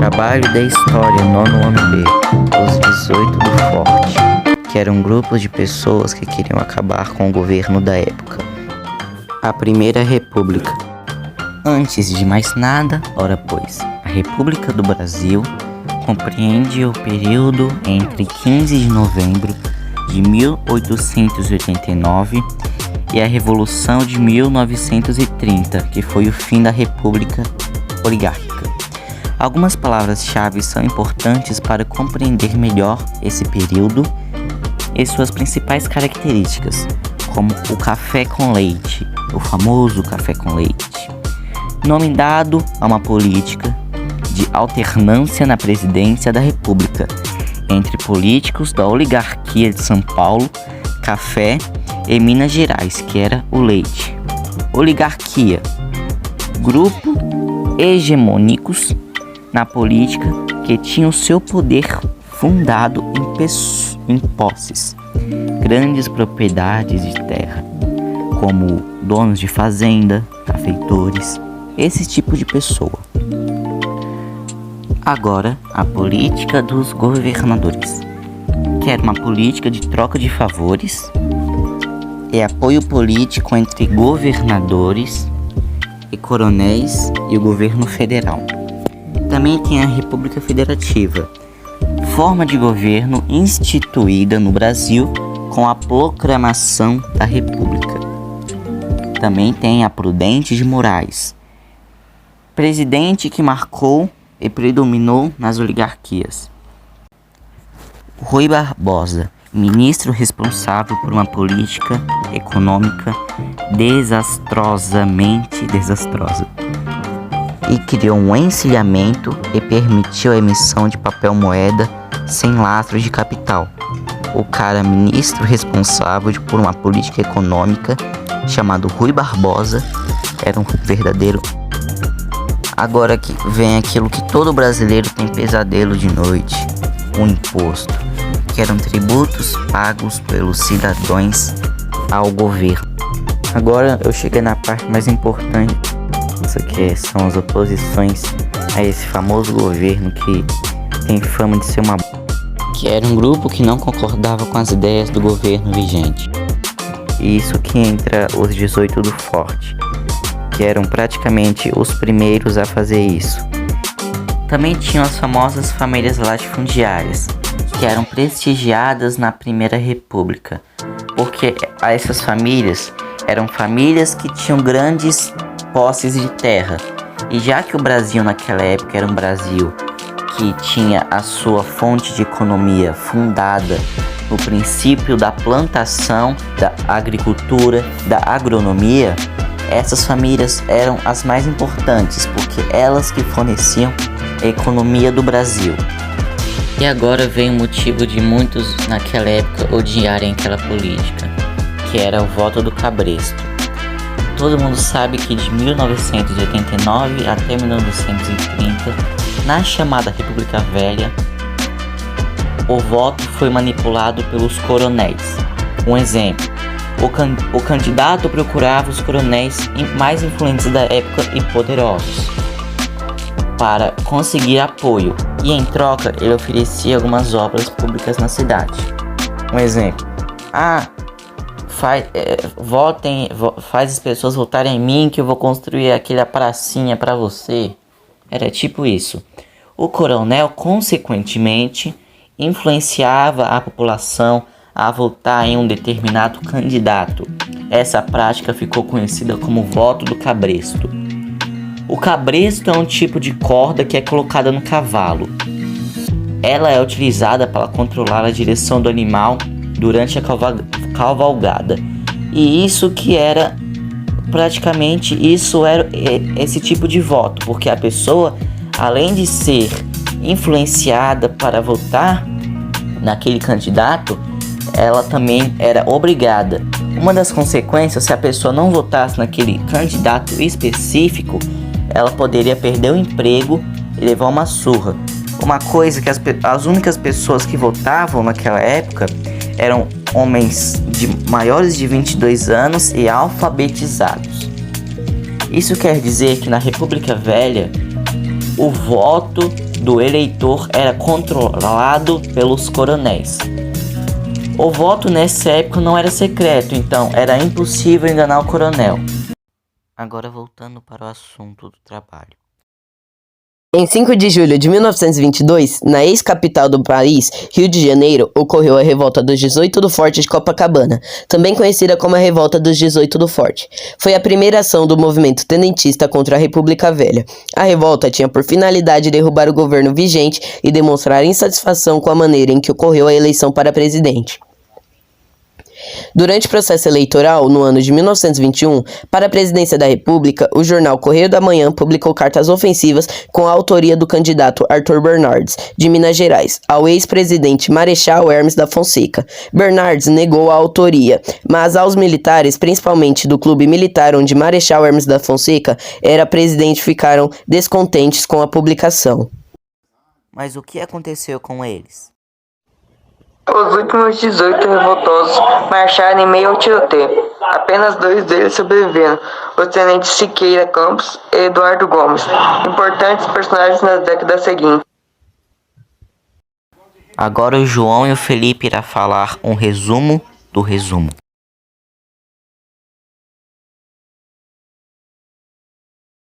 Trabalho da História, nono ano B, os 18 do Forte, que eram grupos de pessoas que queriam acabar com o governo da época. A Primeira República. Antes de mais nada, ora pois, a República do Brasil compreende o período entre 15 de novembro de 1889 e a Revolução de 1930, que foi o fim da República Oligárquica. Algumas palavras-chave são importantes para compreender melhor esse período e suas principais características, como o café com leite, o famoso café com leite, nome dado a uma política de alternância na presidência da República entre políticos da oligarquia de São Paulo, café, e Minas Gerais, que era o leite. Oligarquia, grupo hegemônicos na política que tinham o seu poder fundado em posses, grandes propriedades de terra, como donos de fazenda, cafeitores, esse tipo de pessoa. Agora, a política dos governadores, que era uma política de troca de favores e apoio político entre governadores e coronéis e o governo federal. Também tem a República Federativa, forma de governo instituída no Brasil com a proclamação da República. Também tem a Prudente de Moraes, presidente que marcou e predominou nas oligarquias. Rui Barbosa, ministro responsável por uma política econômica desastrosamente desastrosa, e criou um encilhamento e permitiu a emissão de papel moeda sem lastros de capital. O cara ministro responsável por uma política econômica chamado Rui Barbosa era um verdadeiro. Agora que vem aquilo que todo brasileiro tem pesadelo de noite, o imposto, que eram tributos pagos pelos cidadãos ao governo. Agora eu cheguei na parte mais importante, isso aqui são as oposições a esse famoso governo que tem fama de ser que era um grupo que não concordava com as ideias do governo vigente. E isso que entra os 18 do Forte, que eram praticamente os primeiros a fazer isso. Também tinham as famosas famílias latifundiárias, que eram prestigiadas na Primeira República, porque essas famílias eram famílias que tinham grandes posses de terra. E já que o Brasil naquela época era um Brasil que tinha a sua fonte de economia fundada no princípio da plantação, da agricultura, da agronomia, essas famílias eram as mais importantes, porque elas que forneciam a economia do Brasil. E agora vem o motivo de muitos naquela época odiarem aquela política, que era o voto do cabresto. Todo mundo sabe que de 1989 até 1930, na chamada República Velha, o voto foi manipulado pelos coronéis. Um exemplo, o candidato procurava os coronéis mais influentes da época e poderosos para conseguir apoio, e em troca ele oferecia algumas obras públicas na cidade. Um exemplo, faz as pessoas votarem em mim que eu vou construir aquela pracinha para você. Era tipo isso. O coronel, consequentemente, influenciava a população a votar em um determinado candidato. Essa prática ficou conhecida como voto do cabresto. O cabresto é um tipo de corda que é colocada no cavalo. Ela é utilizada para controlar a direção do animal durante a cavalgada. E isso que era praticamente esse tipo de voto, porque a pessoa, além de ser influenciada para votar naquele candidato, ela também era obrigada. Uma das consequências, se a pessoa não votasse naquele candidato específico, ela poderia perder o emprego e levar uma surra. Uma coisa que as únicas pessoas que votavam naquela época eram homens maiores de 22 anos e alfabetizados. Isso quer dizer que na República Velha, o voto do eleitor era controlado pelos coronéis. O voto nessa época não era secreto, então era impossível enganar o coronel. Agora voltando para o assunto do trabalho. Em 5 de julho de 1922, na ex-capital do país, Rio de Janeiro, ocorreu a Revolta dos 18 do Forte de Copacabana, também conhecida como a Revolta dos 18 do Forte. Foi a primeira ação do movimento tenentista contra a República Velha. A revolta tinha por finalidade derrubar o governo vigente e demonstrar insatisfação com a maneira em que ocorreu a eleição para presidente. Durante o processo eleitoral, no ano de 1921, para a presidência da República, o jornal Correio da Manhã publicou cartas ofensivas com a autoria do candidato Arthur Bernardes, de Minas Gerais, ao ex-presidente Marechal Hermes da Fonseca. Bernardes negou a autoria, mas aos militares, principalmente do clube militar onde Marechal Hermes da Fonseca era presidente, ficaram descontentes com a publicação. Mas o que aconteceu com eles? Os últimos 18 revoltosos marcharam em meio ao tiroteio. Apenas 2 deles sobreviveram, o tenente Siqueira Campos e Eduardo Gomes, importantes personagens nas décadas seguintes. Agora o João e o Felipe irá falar um resumo do resumo.